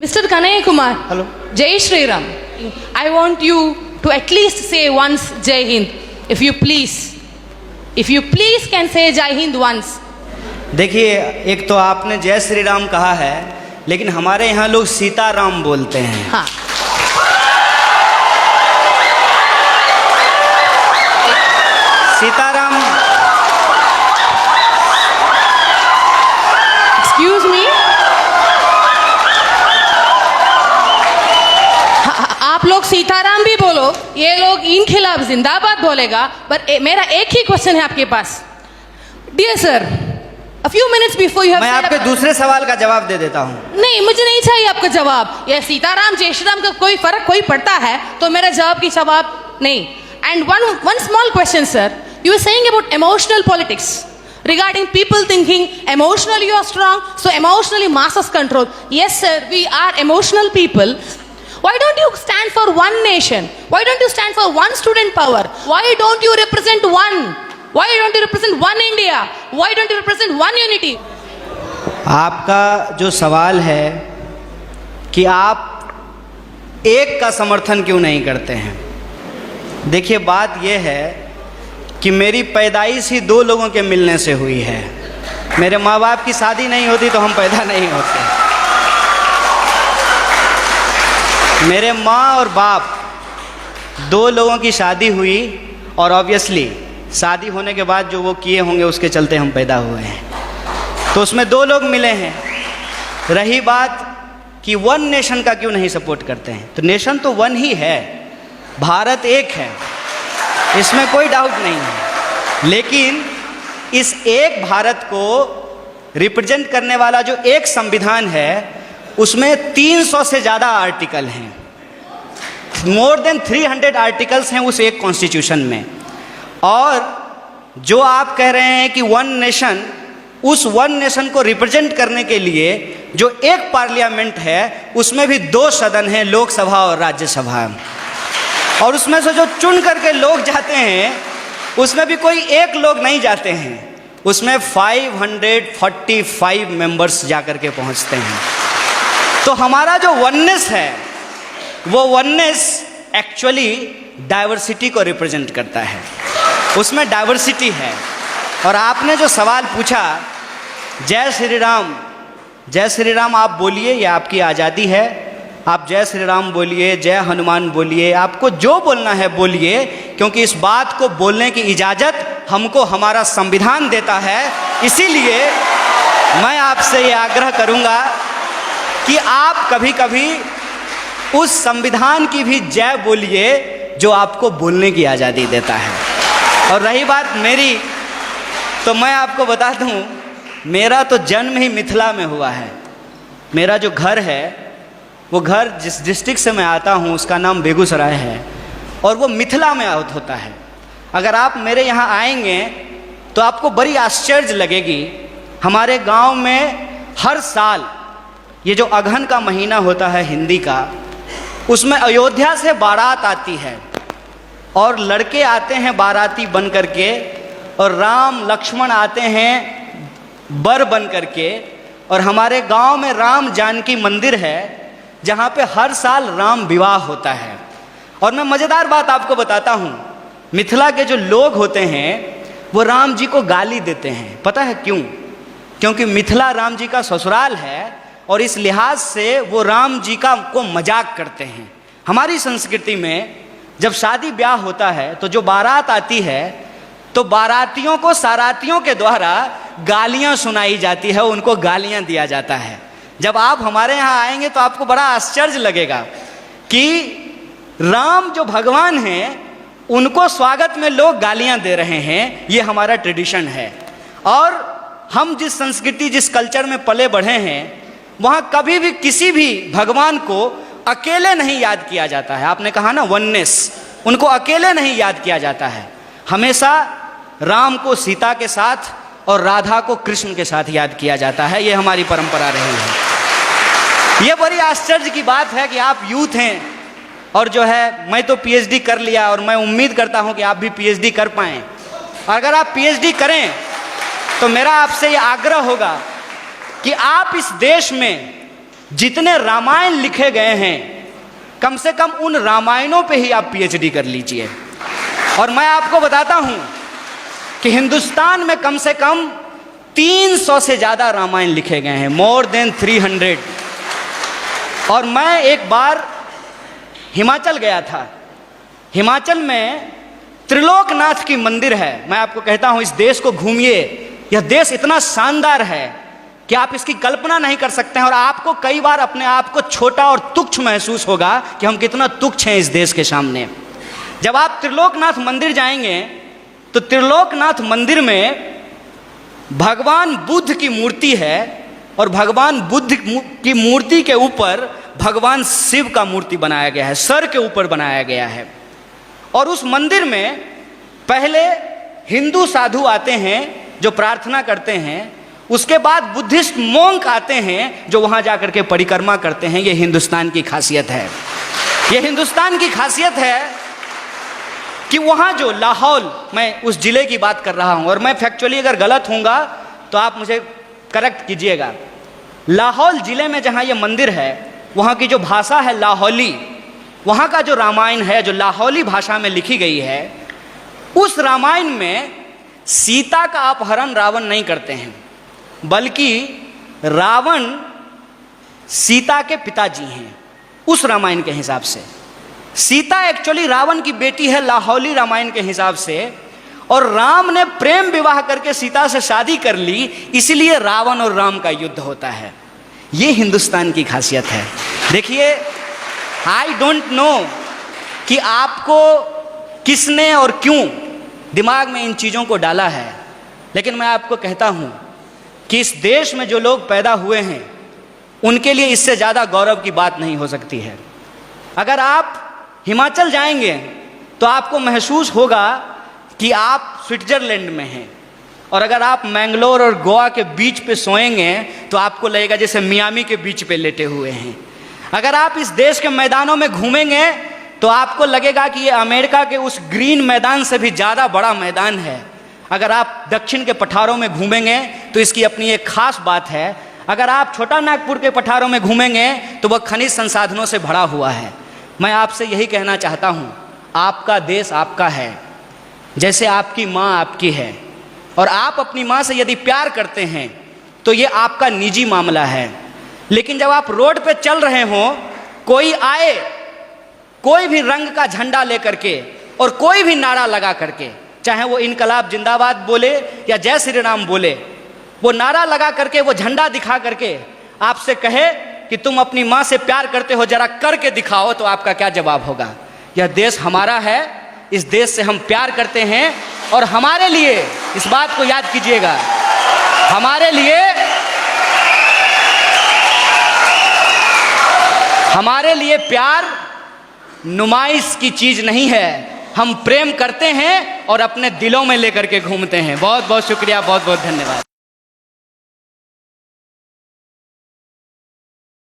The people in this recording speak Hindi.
Mr. Kanaya Kumar. Hello. Jai Shri Ram. I want you to at least say once Jai Hind, if you please. If you please can say Jai Hind once. देखिए, एक तो आपने जय श्री राम कहा है, लेकिन हमारे यहाँ लोग सीताराम बोलते हैं। हाँ. सीताराम। Excuse me. आप लोग सीताराम भी बोलो, ये लोग इन खिलाफ जिंदाबाद बोलेगा, पर मेरा एक ही क्वेश्चन है आपके पास। Dear sir, a few minutes before you have मैं आपके दूसरे सवाल का जवाब दे देता हूँ। नहीं, मुझे नहीं चाहिए आपका जवाब। ये सीताराम जय श्री राम का कोई फर्क कोई पड़ता है तो मेरा जवाब की जवाब नहीं। And one small question, sir. You were saying about emotional politics. Regarding people thinking emotionally you are strong, so emotionally masses control. Yes, sir, we are emotional people. Why don't you stand for one nation? Why don't you stand for one student power? Why don't you represent one? Why don't you represent one India? Why don't you represent one unity? आपका जो सवाल है कि आप एक का समर्थन क्यों नहीं करते हैं, देखिए बात यह है कि मेरी पैदाइश ही दो लोगों के मिलने से हुई है। मेरे माँ बाप की शादी नहीं होती तो हम पैदा नहीं होते। मेरे माँ और बाप दो लोगों की शादी हुई और ऑब्वियसली शादी होने के बाद जो वो किए होंगे उसके चलते हम पैदा हुए हैं, तो उसमें दो लोग मिले हैं। रही बात कि वन नेशन का क्यों नहीं सपोर्ट करते हैं, तो नेशन तो वन ही है, भारत एक है, इसमें कोई डाउट नहीं है। लेकिन इस एक भारत को रिप्रेजेंट करने वाला जो एक संविधान है उसमें 300 से ज़्यादा आर्टिकल हैं, मोर देन 300 आर्टिकल्स हैं उस एक कॉन्स्टिट्यूशन में। और जो आप कह रहे हैं कि वन नेशन, उस वन नेशन को रिप्रेजेंट करने के लिए जो एक पार्लियामेंट है उसमें भी दो सदन हैं, लोकसभा और राज्यसभा, और उसमें से जो चुन करके लोग जाते हैं उसमें भी कोई एक लोग नहीं जाते हैं, उसमें 545 मेंबर्स जाकर के पहुंचते हैं। तो हमारा जो वननेस है वो वननेस एक्चुअली डाइवर्सिटी को रिप्रेजेंट करता है, उसमें डाइवर्सिटी है। और आपने जो सवाल पूछा जय श्री राम, जय श्री राम आप बोलिए, ये आपकी आज़ादी है, आप जय श्री राम बोलिए, जय हनुमान बोलिए, आपको जो बोलना है बोलिए, क्योंकि इस बात को बोलने की इजाज़त हमको हमारा संविधान देता है। इसीलिए मैं आपसे ये आग्रह करूँगा कि आप कभी कभी उस संविधान की भी जय बोलिए जो आपको बोलने की आज़ादी देता है। और रही बात मेरी, तो मैं आपको बता दूं, मेरा तो जन्म ही मिथिला में हुआ है। मेरा जो घर है वो घर जिस डिस्ट्रिक्ट से मैं आता हूँ उसका नाम बेगूसराय है और वो मिथिला में होता है। अगर आप मेरे यहाँ आएंगे तो आपको बड़ी आश्चर्य लगेगी। हमारे गांव में हर साल ये जो अगहन का महीना होता है हिंदी का, उसमें अयोध्या से बारात आती है और लड़के आते हैं बाराती बन करके, और राम लक्ष्मण आते हैं बर बन करके। और हमारे गांव में राम जानकी मंदिर है जहाँ पे हर साल राम विवाह होता है। और मैं मज़ेदार बात आपको बताता हूँ, मिथिला के जो लोग होते हैं वो राम जी को गाली देते हैं। पता है क्यों? क्योंकि मिथिला राम जी का ससुराल है और इस लिहाज से वो राम जी को मजाक करते हैं। हमारी संस्कृति में जब शादी ब्याह होता है तो जो बारात आती है तो बारातियों को सारातियों के द्वारा गालियां सुनाई जाती है, उनको गालियां दिया जाता है। जब आप हमारे यहाँ आएंगे तो आपको बड़ा आश्चर्य लगेगा कि राम जो भगवान हैं उनको स्वागत में लोग गालियां दे रहे हैं। ये हमारा ट्रेडिशन है। और हम जिस संस्कृति जिस कल्चर में पले बढ़े हैं वहाँ कभी भी किसी भी भगवान को अकेले नहीं याद किया जाता है। आपने कहा ना वननेस, उनको अकेले नहीं याद किया जाता है। हमेशा राम को सीता के साथ और राधा को कृष्ण के साथ याद किया जाता है। ये हमारी परंपरा रही है। ये बड़ी आश्चर्य की बात है कि आप यूथ हैं और जो है मैं तो पीएचडी कर लिया और मैं उम्मीद करता हूँ कि आप भी पीएचडी कर पाएँ। अगर आप पीएचडी करें तो मेरा आपसे ये आग्रह होगा कि आप इस देश में जितने रामायण लिखे गए हैं, कम से कम उन रामायणों पे ही आप पीएचडी कर लीजिए। और मैं आपको बताता हूं कि हिंदुस्तान में कम से कम 300 से ज़्यादा रामायण लिखे गए हैं, मोर देन 300। और मैं एक बार हिमाचल गया था। हिमाचल में त्रिलोकनाथ की मंदिर है। मैं आपको कहता हूं इस देश को घूमिए, यह देश इतना शानदार है कि आप इसकी कल्पना नहीं कर सकते हैं। और आपको कई बार अपने आप को छोटा और तुच्छ महसूस होगा कि हम कितना तुच्छ हैं इस देश के सामने। जब आप त्रिलोकनाथ मंदिर जाएंगे तो त्रिलोकनाथ मंदिर में भगवान बुद्ध की मूर्ति है और भगवान बुद्ध की मूर्ति के ऊपर भगवान शिव का मूर्ति बनाया गया है, सर के ऊपर बनाया गया है। और उस मंदिर में पहले हिंदू साधु आते हैं जो प्रार्थना करते हैं, उसके बाद बुद्धिस्ट मोंक आते हैं जो वहाँ जाकर के परिक्रमा करते हैं। ये हिंदुस्तान की खासियत है। ये हिंदुस्तान की खासियत है कि वहाँ जो लाहौल, मैं उस जिले की बात कर रहा हूँ और मैं फैक्चुअली अगर गलत होऊंगा तो आप मुझे करेक्ट कीजिएगा। लाहौल जिले में जहाँ ये मंदिर है, वहाँ की जो भाषा है लाहौली, वहाँ का जो रामायण है जो लाहौली भाषा में लिखी गई है, उस रामायण में सीता का अपहरण रावण नहीं करते हैं, बल्कि रावण सीता के पिताजी हैं। उस रामायण के हिसाब से सीता एक्चुअली रावण की बेटी है लाहौली रामायण के हिसाब से, और राम ने प्रेम विवाह करके सीता से शादी कर ली, इसलिए रावण और राम का युद्ध होता है। ये हिंदुस्तान की खासियत है। देखिए, आई डोंट नो कि आपको किसने और क्यों दिमाग में इन चीज़ों को डाला है, लेकिन मैं आपको कहता हूँ कि इस देश में जो लोग पैदा हुए हैं उनके लिए इससे ज़्यादा गौरव की बात नहीं हो सकती है। अगर आप हिमाचल जाएंगे तो आपको महसूस होगा कि आप स्विट्ज़रलैंड में हैं, और अगर आप मैंगलोर और गोवा के बीच पे सोएंगे तो आपको लगेगा जैसे मियामी के बीच पे लेटे हुए हैं। अगर आप इस देश के मैदानों में घूमेंगे तो आपको लगेगा कि ये अमेरिका के उस ग्रीन मैदान से भी ज़्यादा बड़ा मैदान है। अगर आप दक्षिण के पठारों में घूमेंगे तो इसकी अपनी एक खास बात है। अगर आप छोटा नागपुर के पठारों में घूमेंगे तो वह खनिज संसाधनों से भरा हुआ है। मैं आपसे यही कहना चाहता हूँ, आपका देश आपका है, जैसे आपकी माँ आपकी है, और आप अपनी माँ से यदि प्यार करते हैं तो ये आपका निजी मामला है। लेकिन जब आप रोड पे चल रहे हों, कोई आए कोई भी रंग का झंडा लेकर के और कोई भी नारा लगा करके, चाहे वो इनकलाब जिंदाबाद बोले या जय श्री राम बोले, वो नारा लगा करके, वो झंडा दिखा करके आपसे कहे कि तुम अपनी माँ से प्यार करते हो, जरा करके दिखाओ, तो आपका क्या जवाब होगा? यह देश हमारा है, इस देश से हम प्यार करते हैं, और हमारे लिए इस बात को याद कीजिएगा, हमारे लिए प्यार नुमाइश की चीज नहीं है। हम प्रेम करते हैं और अपने दिलों में लेकर के घूमते हैं। बहुत बहुत शुक्रिया, बहुत बहुत धन्यवाद।